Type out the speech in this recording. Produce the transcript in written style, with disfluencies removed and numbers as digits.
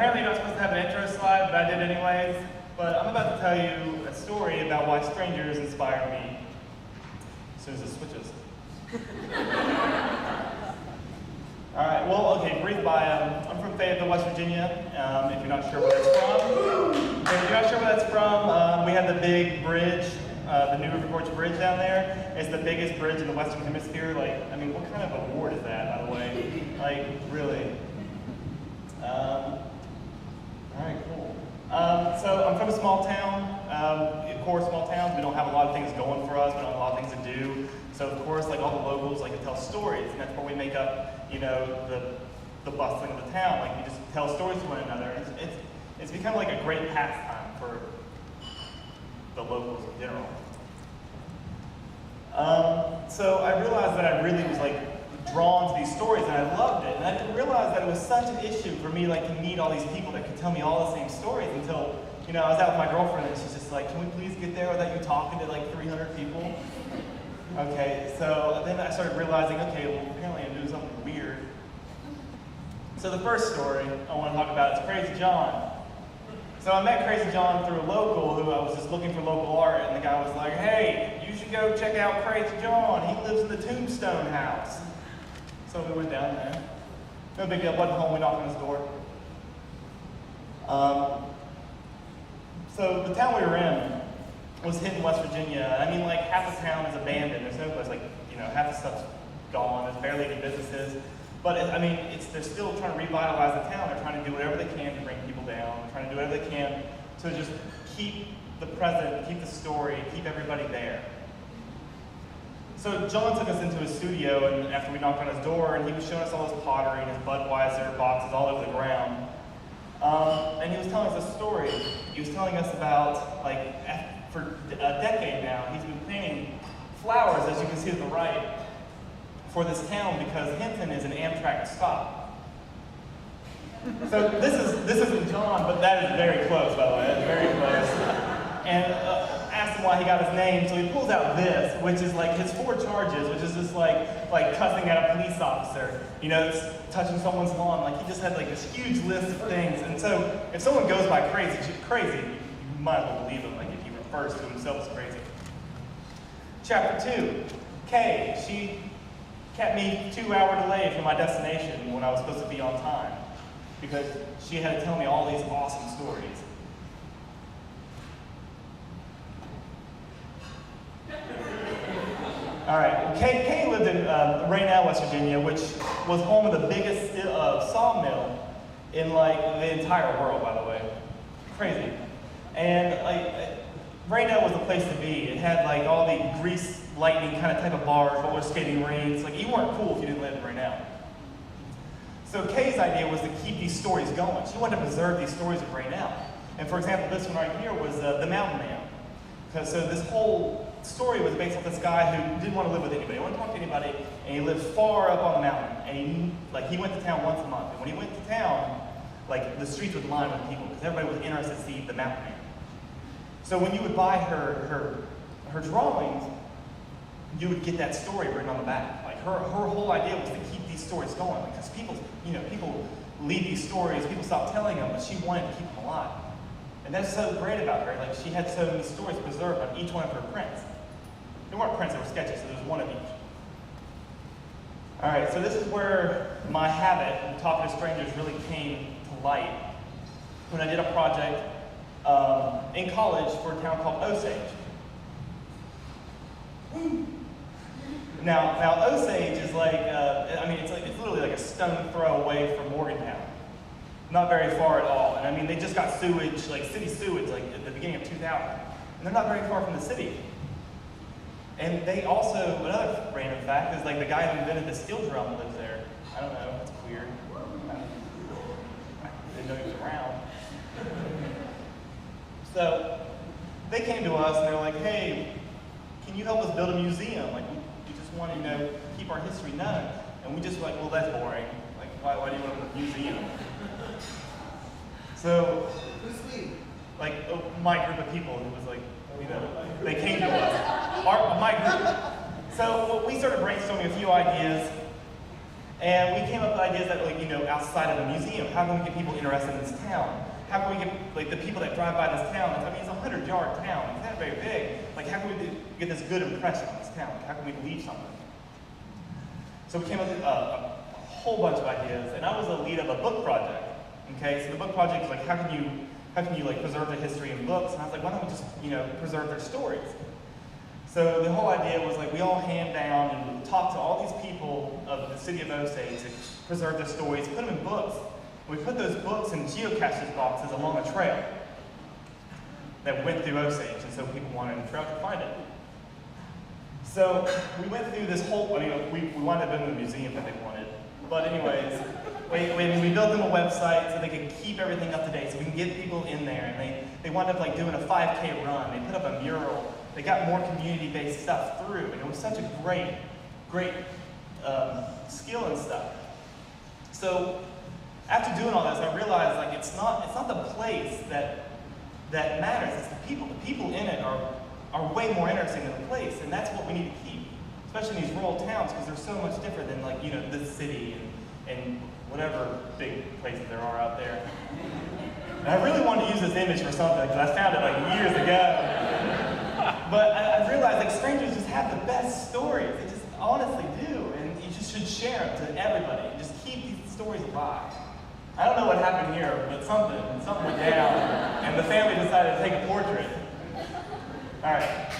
apparently you're not supposed to have an intro slide, but I did anyways. But I'm about to tell you a story about why strangers inspire me. As soon as it switches. All right, well, okay, brief bio. I'm from Fayetteville, West Virginia, if you're not sure where that's from. If you're not sure where that's from, we have the big bridge, the New River Gorge Bridge down there. It's the biggest bridge in the Western Hemisphere. Like, I mean, what kind of award is that, by the way? Like, really? All right, cool. So I'm from a small town. Of course, small towns, we don't have a lot of things going for us. We don't have a lot of things to do. So of course, like all the locals like to tell stories, and that's where we make up, you know, the bustling of the town. Like we just tell stories to one another. It's become like a great pastime for the locals in general. So I realized that I really was like drawn to these stories, and I loved it. And I didn't realize that it was such an issue for me, like to meet all these people that could tell me all the same stories until, you know, I was out with my girlfriend, and she's just like, "Can we please get there without you talking to like 300 people?" Okay, so then I started realizing, okay, well, apparently I'm doing something weird. So the first story I want to talk about is Crazy John. So I met Crazy John through a local who I was just looking for local art, and the guy was like, "Hey, you should go check out Crazy John. He lives in the Tombstone House." So we went down there. No big deal, wasn't home, we knocked on his door. So the town we were in was hit in West Virginia. I mean, like, half the town is abandoned. There's no place, like, you know, half the stuff's gone. There's barely any businesses. But, I mean, they're still trying to revitalize the town. They're trying to do whatever they can to bring people down. They're trying to do whatever they can to just keep the present, keep the story, keep everybody there. So John took us into his studio, and after we knocked on his door, and he was showing us all his pottery and his Budweiser boxes all over the ground. And he was telling us a story. He was telling us about, like, for a decade now, he's been planting flowers, as you can see to the right, for this town because Hinton is an Amtrak stop. So this isn't John, but that is very close, by the way. That's very close. And asked him why he got his name, so he pulls out this, which is like his 4 charges, which is just like cussing at a police officer, you know, touching someone's lawn. Like he just had like this huge list of things. And so if someone goes by crazy, you might as well believe him. Like if he refers to himself as crazy. Chapter 2, Kay, she kept me 2-hour delay from my destination when I was supposed to be on time because she had to tell me all these awesome stories. All right, Kay lived in Raynell, West Virginia, which was home of the biggest sawmill in like the entire world, by the way. Crazy. And like Raynell was the place to be. It had like all the grease lightning kind of type of bars, roller skating rinks. Like you weren't cool if you didn't live in Raynell. So Kay's idea was to keep these stories going. She wanted to preserve these stories of Raynell. And for example, this one right here was the Mountain Man. So this whole story was based on this guy who didn't want to live with anybody. He didn't want to talk to anybody, and he lived far up on the mountain. And he went to town once a month. And when he went to town, like the streets would line with people because everybody was interested to see the Mountain Man. So when you would buy her drawings, you would get that story written on the back. Like her whole idea was to keep these stories going because people leave these stories, people stop telling them, but she wanted to keep them alive. And that's so great about her. Like she had so many stories preserved on each one of her prints. They weren't prints, they were sketches, so there's one of each. All right, so this is where my habit of talking to strangers really came to light. When I did a project in college for a town called Osage. Now Osage is like, it's literally like a stone throw away from Morgantown. Not very far at all. And I mean, they just got sewage, like city sewage, like at the beginning of 2000. And they're not very far from the city. And they also, another random fact is like the guy who invented the steel drum lives there. I don't know, that's weird. I didn't know he was around. So they came to us and they're like, "Hey, can you help us build a museum? Like, we just want to, keep our history known." And we just were like, "Well, that's boring. Like, why do you want a museum?" So, like, my group of people, it was like, they came to us. My group. So we started brainstorming a few ideas, And we came up with ideas that, like, outside of a museum, how can we get people interested in this town? How can we get, like, the people that drive by this town, I mean, it's a 100-yard town, it's not very big. Like, how can we get this good impression on this town? Like, how can we leave something? So we came up with a whole bunch of ideas, and I was the lead of a book project. Okay, so the book project is like, how can you like preserve the history in books? And I was like, why don't we just, preserve their stories? So the whole idea was like, we all hand down and talk to all these people of the city of Osage to preserve their stories, put them in books. We put those books in geocaches boxes along a trail that went through Osage, and so people wanted a trail to find it. So we went through this whole, we wound up building a museum that they wanted. But anyways, we built them a website so they could keep everything up to date, so we can get people in there. And they wound up like doing a 5K run. They put up a mural. They got more community-based stuff through, and it was such a great skill and stuff. So after doing all this, I realized like it's not the place that matters. It's the people. The people in it are way more interesting than the place, and that's what we need to keep, especially in these rural towns, because they're so much different than like this city and whatever big places there are out there. And I really wanted to use this image for something because I found it like years ago. But I realized like strangers just have the best stories. They just honestly do, and you just should share them to everybody. Just keep these stories alive. I don't know what happened here, but something went down, and the family decided to take a portrait. All right.